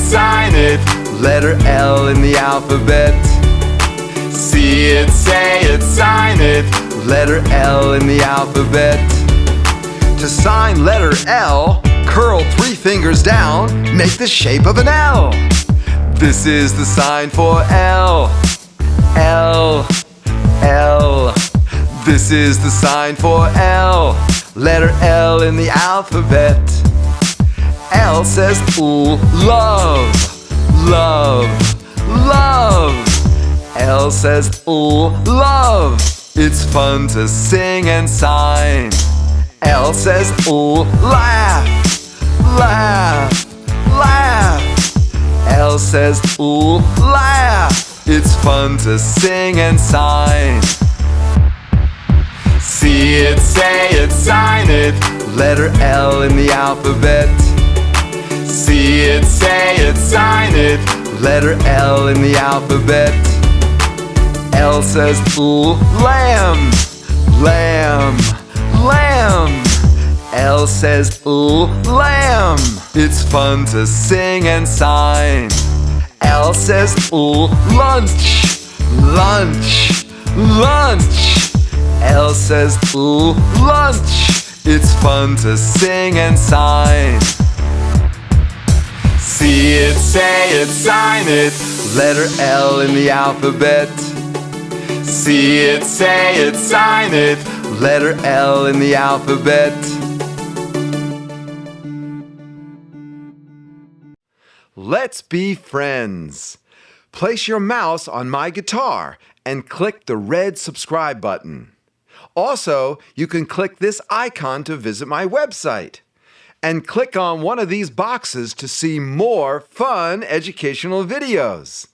sign it. Letter L in the alphabet. See it, say it, sign it. Letter L in the alphabet. To sign letter L, curl 3 fingers down, make the shape of an L. This is the sign for L. L, L. This is the sign for L. Letter L in the alphabet. L says ooh, love, love, love. L says ooh, love. It's fun to sing and sign. L says ooh, laugh, laugh, laugh. L says ooh, laugh. It's fun to sing and sign. See it, say it, sign it. Letter L in the alphabet. See it, say it, sign it. Letter L in the alphabet. L says ooh, lamb, lamb, lamb. L says ooh, lamb. It's fun to sing and sign. L says ooh, lunch, lunch, lunch. L says ooh, lunch. It's fun to sing and sign. See it, say it, sign it. Letter L in the alphabet. See it, say it, sign it. Letter L in the alphabet. Let's be friends. Place your mouse on my guitar and click the red subscribe button. Also, you can click this icon to visit my website. And click on one of these boxes to see more fun educational videos.